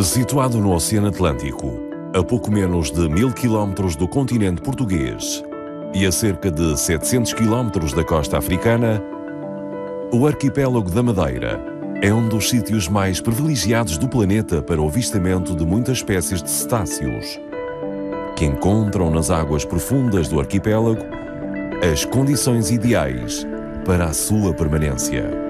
Situado no Oceano Atlântico, a pouco menos de 1000 km do continente português e a cerca de 700 km da costa africana, o arquipélago da Madeira é um dos sítios mais privilegiados do planeta para o avistamento de muitas espécies de cetáceos, que encontram nas águas profundas do arquipélago as condições ideais para a sua permanência.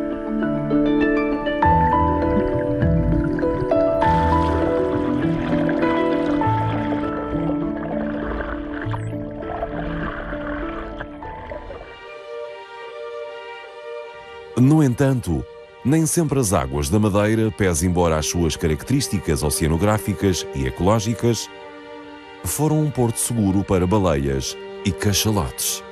No entanto, nem sempre as águas da Madeira, pese embora as suas características oceanográficas e ecológicas, foram um porto seguro para baleias e cachalotes.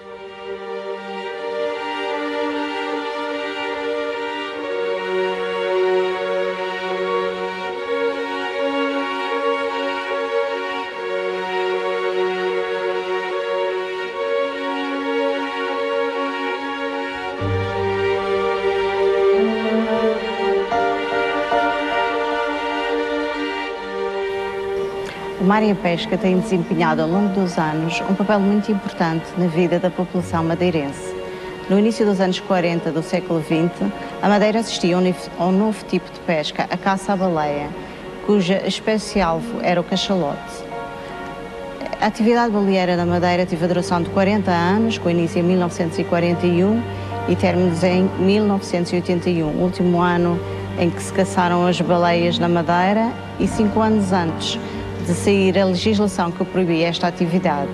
O mar e a pesca têm desempenhado ao longo dos anos um papel muito importante na vida da população madeirense. No início dos anos 40 do século XX, a Madeira assistia a um novo tipo de pesca, a caça à baleia, cuja espécie-alvo era o cachalote. A atividade baleeira da Madeira teve a duração de 40 anos, com início em 1941 e términos em 1981, o último ano em que se caçaram as baleias na Madeira e 5 anos antes de sair a legislação que proibia esta atividade.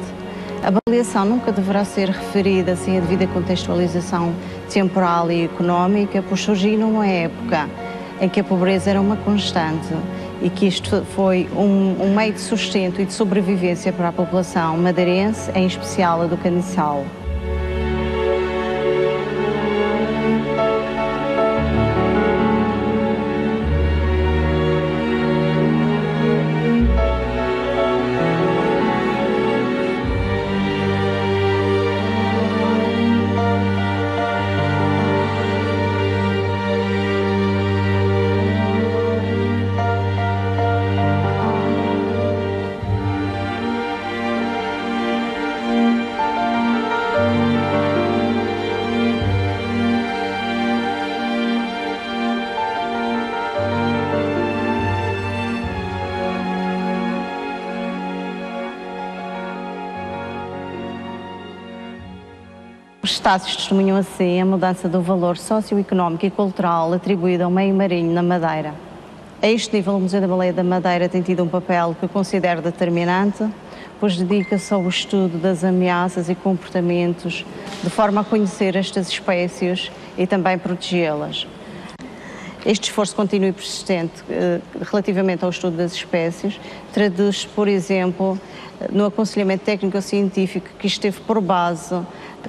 A baleação nunca deverá ser referida sem a devida contextualização temporal e económica, pois surgiu numa época em que a pobreza era uma constante e que isto foi um meio de sustento e de sobrevivência para a população madeirense, em especial a do caniçal. Os cetáceos testemunham assim a mudança do valor socioeconómico e cultural atribuído ao meio marinho na Madeira. A este nível, o Museu da Baleia da Madeira tem tido um papel que eu considero determinante, pois dedica-se ao estudo das ameaças e comportamentos, de forma a conhecer estas espécies e também protegê-las. Este esforço contínuo e persistente relativamente ao estudo das espécies traduz-se, por exemplo, no aconselhamento técnico-científico que esteve por base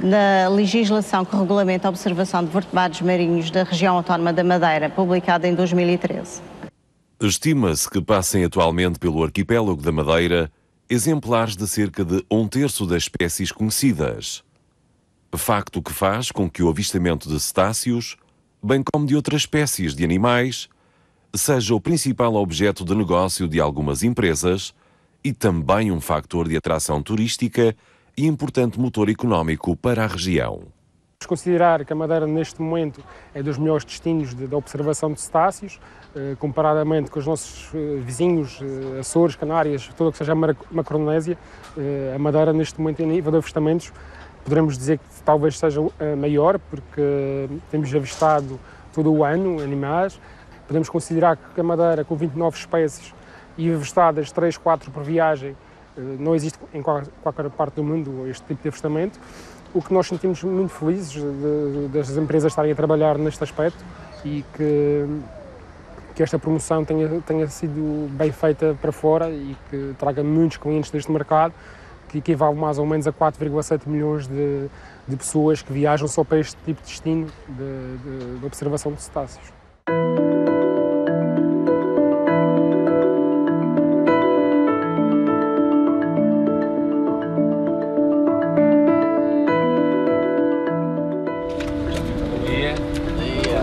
na legislação que regulamenta a observação de vertebrados marinhos da região autónoma da Madeira, publicada em 2013. Estima-se que passem atualmente pelo arquipélago da Madeira exemplares de cerca de 1/3 das espécies conhecidas. Facto que faz com que o avistamento de cetáceos, bem como de outras espécies de animais, seja o principal objeto de negócio de algumas empresas e também um fator de atração turística e importante motor económico para a região. Vamos considerar que a Madeira, neste momento, é dos melhores destinos de observação de cetáceos, comparadamente com os nossos vizinhos, Açores, Canárias, tudo o que seja a Macronésia. A Madeira, neste momento, em nível de avistamentos, poderemos dizer que talvez seja maior, porque temos avistado todo o ano animais. Podemos considerar que a Madeira, com 29 espécies e avistadas 3, 4 por viagem, não existe em qualquer parte do mundo este tipo de avistamento. O que nós sentimos muito felizes das empresas estarem a trabalhar neste aspecto e que esta promoção tenha sido bem feita para fora e que traga muitos clientes deste mercado, que equivale mais ou menos a 4,7 milhões de pessoas que viajam só para este tipo de destino de observação de cetáceos. Bom dia. Bom dia.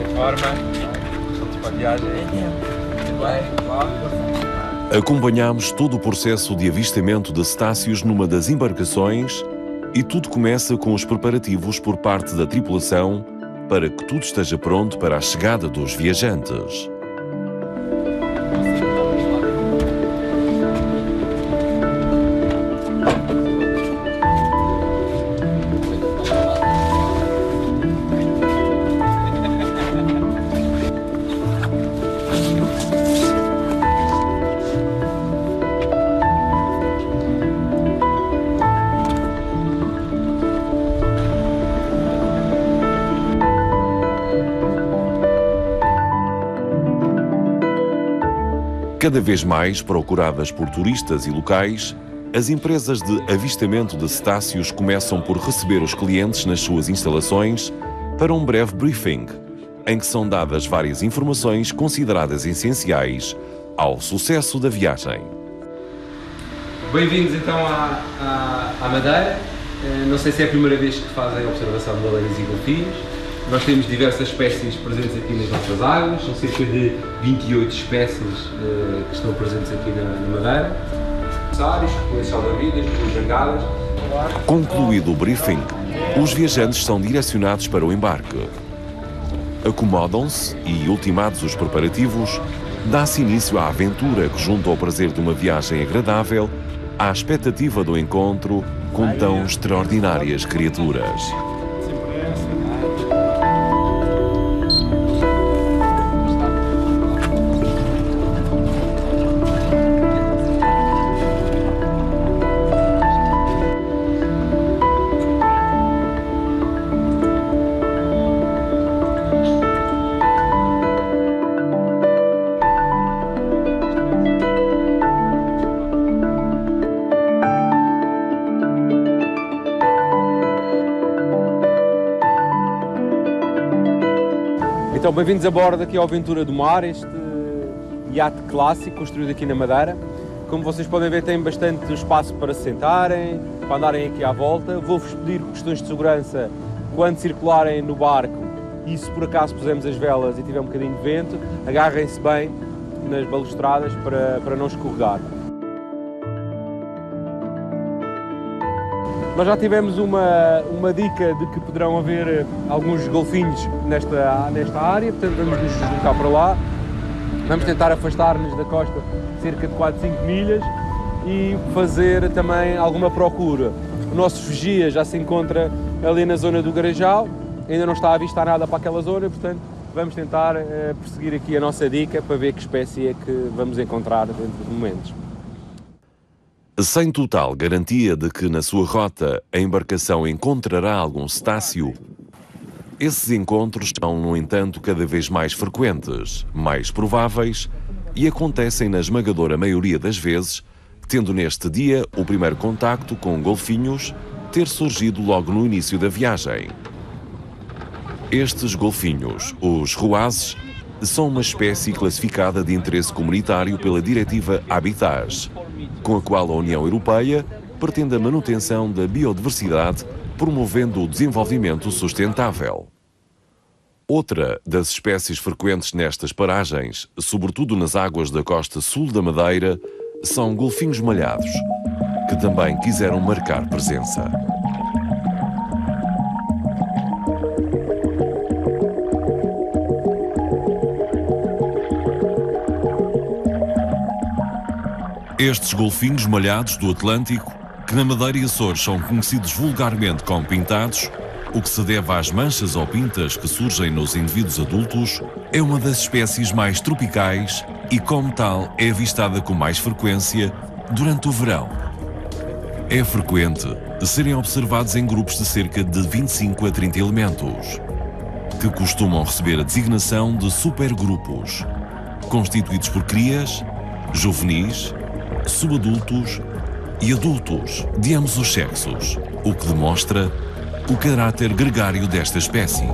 De forma? Para a viagem? Acompanhamos todo o processo de avistamento de cetáceos numa das embarcações e tudo começa com os preparativos por parte da tripulação para que tudo esteja pronto para a chegada dos viajantes. Cada vez mais procuradas por turistas e locais, as empresas de avistamento de cetáceos começam por receber os clientes nas suas instalações para um breve briefing, em que são dadas várias informações consideradas essenciais ao sucesso da viagem. Bem-vindos então à Madeira. Não sei se é a primeira vez que fazem a observação de baleias e golfinhos. Nós temos diversas espécies presentes aqui nas nossas águas, são cerca de 28 espécies que estão presentes aqui na Madeira. Sários, coelhos salva-vidas, jangadas. Concluído o briefing, os viajantes são direcionados para o embarque. Acomodam-se e, ultimados os preparativos, dá-se início à aventura que junta ao prazer de uma viagem agradável à expectativa do encontro com tão extraordinárias criaturas. Então, bem-vindos a bordo aqui ao Aventura do Mar, este iate clássico construído aqui na Madeira. Como vocês podem ver, tem bastante espaço para se sentarem, para andarem aqui à volta. Vou-vos pedir questões de segurança quando circularem no barco e se por acaso pusermos as velas e tiver um bocadinho de vento, agarrem-se bem nas balustradas para não escorregar. Nós já tivemos uma dica de que poderão haver alguns golfinhos nesta área, portanto vamos nos deslocar para lá. Vamos tentar afastar-nos da costa cerca de 4, 5 milhas e fazer também alguma procura. O nosso vigia já se encontra ali na zona do Garajal, ainda não está a avistar nada para aquela zona, portanto vamos tentar perseguir aqui a nossa dica para ver que espécie é que vamos encontrar dentro de momentos. Sem total garantia de que na sua rota a embarcação encontrará algum cetáceo, esses encontros são, no entanto, cada vez mais frequentes, mais prováveis e acontecem na esmagadora maioria das vezes, tendo neste dia o primeiro contacto com golfinhos ter surgido logo no início da viagem. Estes golfinhos, os ruazes, são uma espécie classificada de interesse comunitário pela Diretiva Habitats, com a qual a União Europeia pretende a manutenção da biodiversidade, promovendo o desenvolvimento sustentável. Outra das espécies frequentes nestas paragens, sobretudo nas águas da costa sul da Madeira, são golfinhos malhados, que também quiseram marcar presença. Estes golfinhos malhados do Atlântico, que na Madeira e Açores são conhecidos vulgarmente como pintados, o que se deve às manchas ou pintas que surgem nos indivíduos adultos, é uma das espécies mais tropicais e, como tal, é avistada com mais frequência durante o verão. É frequente serem observados em grupos de cerca de 25 a 30 elementos, que costumam receber a designação de supergrupos, constituídos por crias, juvenis, subadultos e adultos de ambos os sexos, o que demonstra o caráter gregário desta espécie.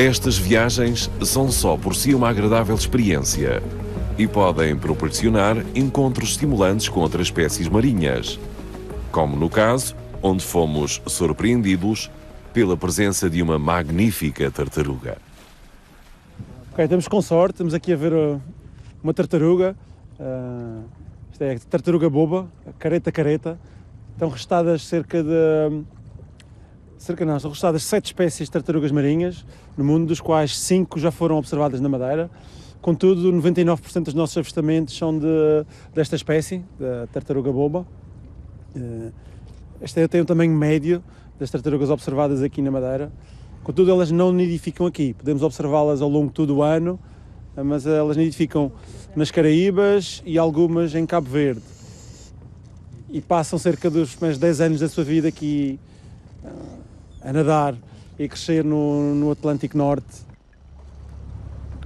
Estas viagens são só por si uma agradável experiência e podem proporcionar encontros estimulantes com outras espécies marinhas, como no caso onde fomos surpreendidos pela presença de uma magnífica tartaruga. Ok, estamos com sorte, estamos aqui a ver uma tartaruga, isto é a tartaruga boba, careta. Estão restadas estão restadas 7 espécies de tartarugas marinhas no mundo, dos quais 5 já foram observadas na Madeira. Contudo, 99% dos nossos avistamentos são desta espécie, da tartaruga boba. Esta tem um tamanho médio das tartarugas observadas aqui na Madeira. Contudo, elas não nidificam aqui. Podemos observá-las ao longo de todo o ano, mas elas nidificam nas Caraíbas e algumas em Cabo Verde. E passam cerca dos mais 10 anos da sua vida aqui a nadar e a crescer no Atlântico Norte.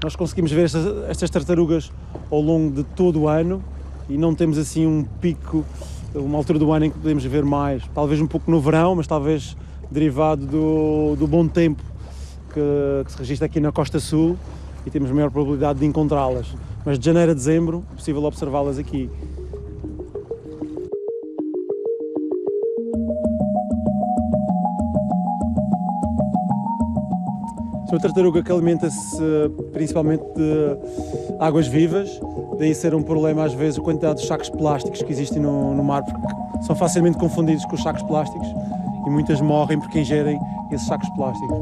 Nós conseguimos ver estas tartarugas ao longo de todo o ano e não temos assim um pico, uma altura do ano em que podemos ver mais. Talvez um pouco no verão, mas talvez derivado do bom tempo que se registra aqui na Costa Sul e temos maior probabilidade de encontrá-las. Mas de janeiro a dezembro é possível observá-las aqui. É uma tartaruga que alimenta-se principalmente de águas vivas, daí ser um problema às vezes a quantidade de sacos plásticos que existem no mar, porque são facilmente confundidos com os sacos plásticos e muitas morrem porque ingerem esses sacos plásticos.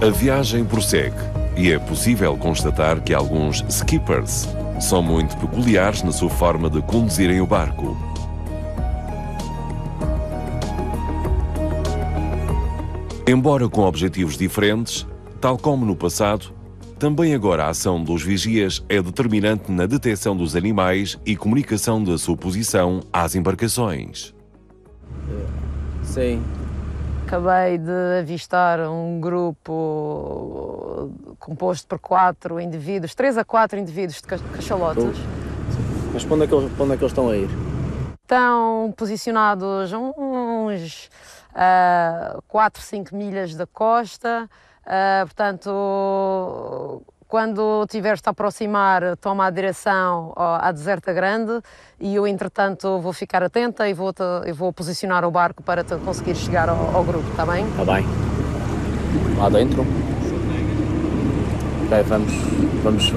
A viagem prossegue e é possível constatar que alguns skippers são muito peculiares na sua forma de conduzirem o barco. Embora com objetivos diferentes, tal como no passado, também agora a ação dos vigias é determinante na detecção dos animais e comunicação da sua posição às embarcações. Sim. Acabei de avistar um grupo composto por 4 indivíduos, 3 a 4 indivíduos de cachalotes. Mas para onde é que eles estão a ir? Estão posicionados uns 4, 5 milhas da costa, portanto, quando tiveres-te a aproximar, toma a direção à Deserta Grande e eu, entretanto, vou ficar atenta e vou posicionar o barco para conseguir chegar ao grupo, está bem? Está bem. Lá dentro? Ok, vamos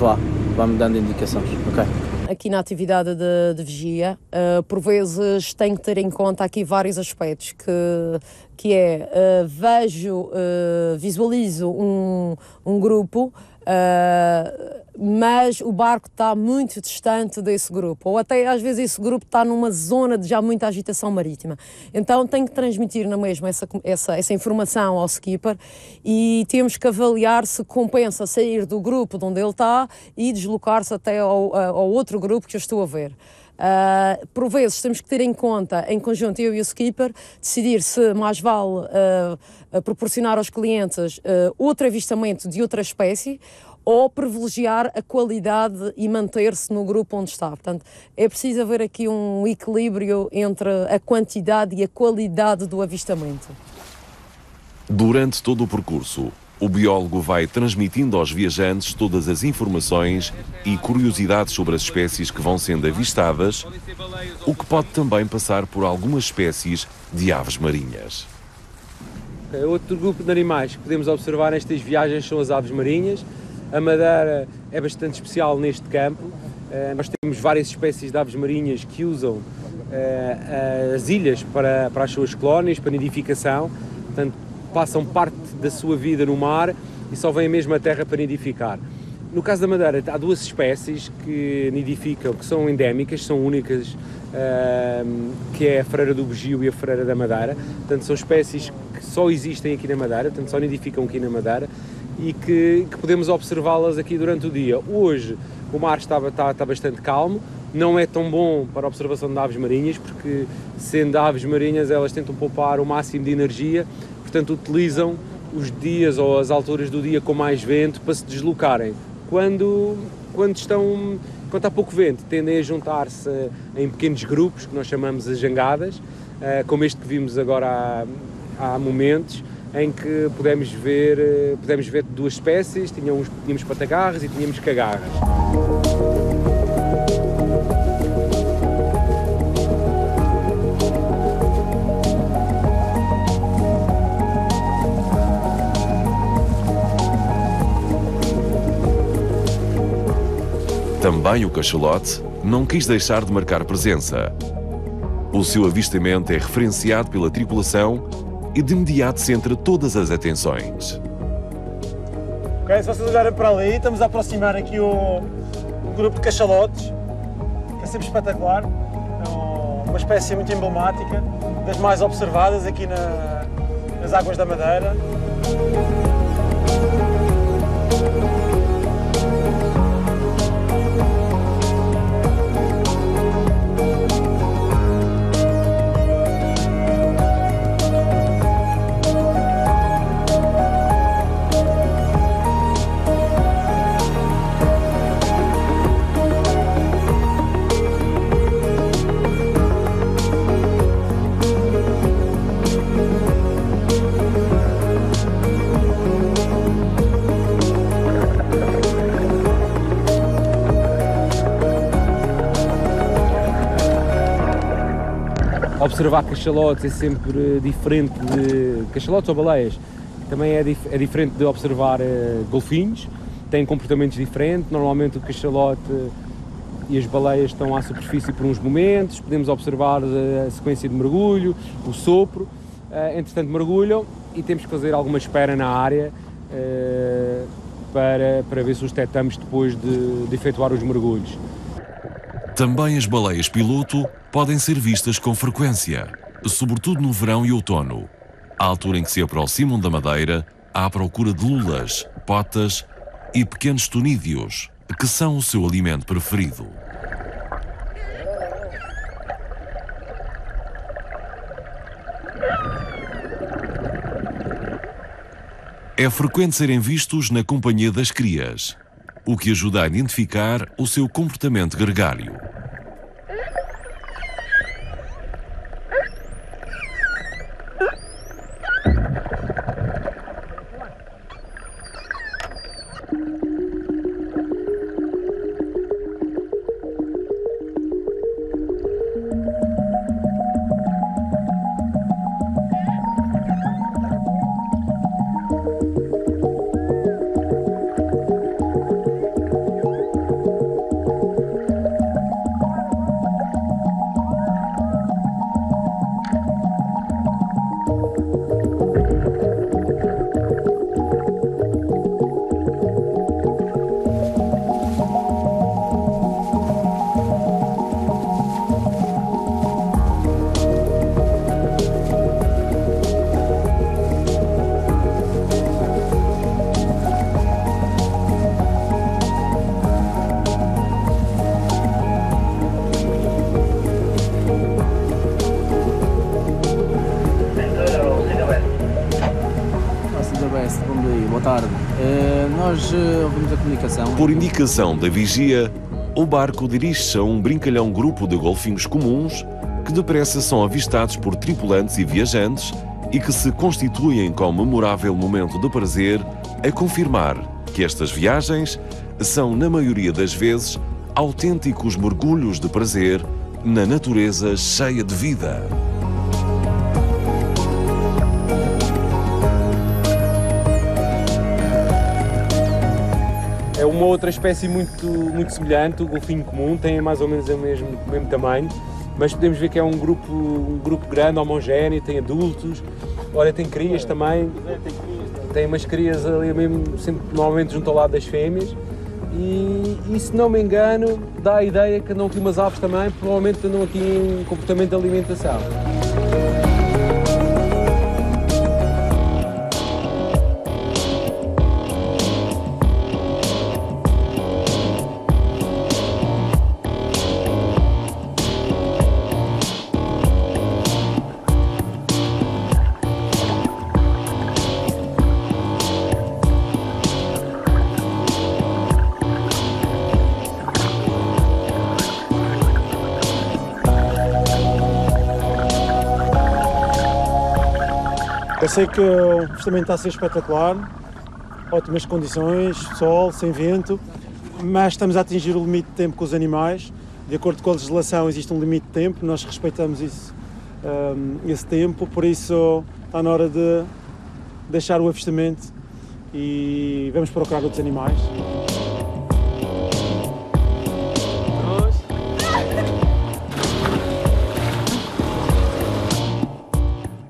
lá. Vamos dando indicações, ok? Aqui na atividade de vigia, por vezes tenho que ter em conta aqui vários aspectos, que é, visualizo um grupo, mas o barco está muito distante desse grupo, ou até às vezes esse grupo está numa zona de já muita agitação marítima. Então tenho que transmitir na mesma essa informação ao skipper e temos que avaliar se compensa sair do grupo de onde ele está e deslocar-se até ao outro grupo que eu estou a ver. Por vezes temos que ter em conta, em conjunto eu e o skipper, decidir se mais vale proporcionar aos clientes outro avistamento de outra espécie ou privilegiar a qualidade e manter-se no grupo onde está. Portanto, é preciso haver aqui um equilíbrio entre a quantidade e a qualidade do avistamento. Durante todo o percurso, o biólogo vai transmitindo aos viajantes todas as informações e curiosidades sobre as espécies que vão sendo avistadas, o que pode também passar por algumas espécies de aves marinhas. Outro grupo de animais que podemos observar nestas viagens são as aves marinhas. A Madeira é bastante especial neste campo. Nós temos várias espécies de aves marinhas que usam as ilhas para as suas colónias, para nidificação. Portanto, passam parte da sua vida no mar e só vêm mesmo à terra para nidificar. No caso da Madeira, há duas espécies que nidificam, que são endémicas, são únicas, que é a freira do Bugio e a freira da Madeira. Portanto, são espécies que só existem aqui na Madeira, portanto, só nidificam aqui na Madeira e que podemos observá-las aqui durante o dia. Hoje o mar está bastante calmo, não é tão bom para a observação de aves marinhas, porque sendo aves marinhas elas tentam poupar o máximo de energia, portanto utilizam os dias ou as alturas do dia com mais vento para se deslocarem. Quando há pouco vento, tendem a juntar-se em pequenos grupos, que nós chamamos as jangadas, como este que vimos agora há momentos, em que pudemos ver duas espécies, tínhamos patagarras e tínhamos cagarras. Também o cachalote não quis deixar de marcar presença. O seu avistamento é referenciado pela tripulação e de imediato centra todas as atenções. Ok, se vocês olharem para ali, estamos a aproximar aqui um grupo de cachalotes, que é sempre espetacular. É uma espécie muito emblemática, das mais observadas aqui nas águas da Madeira. Observar cachalotes é sempre diferente de cachalotes ou baleias. Também é diferente de observar golfinhos, têm comportamentos diferentes. Normalmente o cachalote e as baleias estão à superfície por uns momentos, podemos observar a sequência de mergulho, o sopro, entretanto mergulham e temos que fazer alguma espera na área para ver se os detectamos depois de efetuar os mergulhos. Também as baleias piloto podem ser vistas com frequência, sobretudo no verão e outono, à altura em que se aproximam da Madeira à procura de lulas, potas e pequenos tunídeos, que são o seu alimento preferido. É frequente serem vistos na companhia das crias, o que ajuda a identificar o seu comportamento gregário. Boa tarde. Nós ouvimos a comunicação. Por indicação da vigia, o barco dirige-se a um brincalhão grupo de golfinhos comuns que depressa são avistados por tripulantes e viajantes e que se constituem com memorável momento de prazer a confirmar que estas viagens são, na maioria das vezes, autênticos mergulhos de prazer na natureza cheia de vida. uma outra espécie muito semelhante, o golfinho comum, tem mais ou menos o mesmo tamanho, mas podemos ver que é um grupo grande, homogéneo, tem adultos, olha, tem crias também, tem umas crias ali mesmo, sempre, normalmente junto ao lado das fêmeas, e se não me engano, dá a ideia que andam aqui umas aves também, provavelmente andam aqui em comportamento de alimentação. Eu sei que o avistamento está a ser espetacular, ótimas condições, sol, sem vento, mas estamos a atingir o limite de tempo com os animais. De acordo com a legislação existe um limite de tempo, nós respeitamos esse tempo, por isso está na hora de deixar o avistamento e vamos procurar outros animais.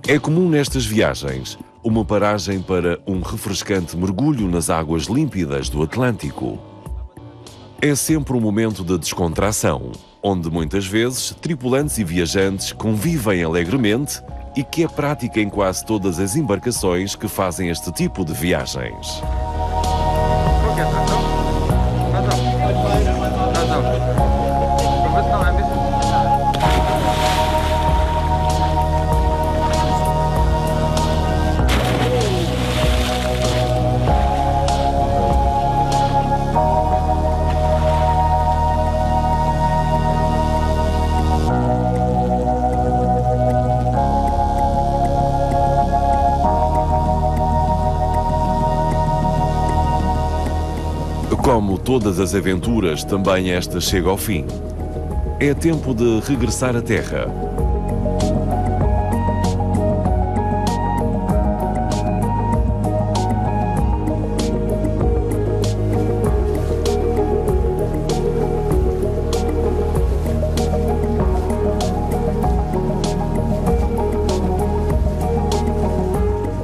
É comum nestas viagens uma paragem para um refrescante mergulho nas águas límpidas do Atlântico. É sempre um momento de descontração, onde muitas vezes tripulantes e viajantes convivem alegremente e que é prática em quase todas as embarcações que fazem este tipo de viagens. Como todas as aventuras, também esta chega ao fim. É tempo de regressar à Terra.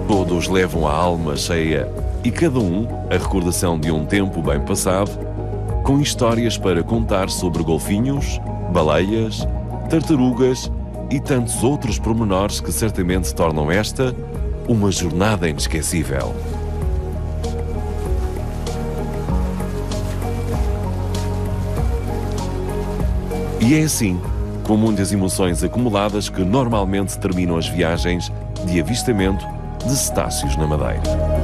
Todos levam a alma cheia e cada um a recordação de um tempo bem passado, com histórias para contar sobre golfinhos, baleias, tartarugas e tantos outros pormenores que certamente tornam esta uma jornada inesquecível. E é assim, com muitas emoções acumuladas, que normalmente terminam as viagens de avistamento de cetáceos na Madeira.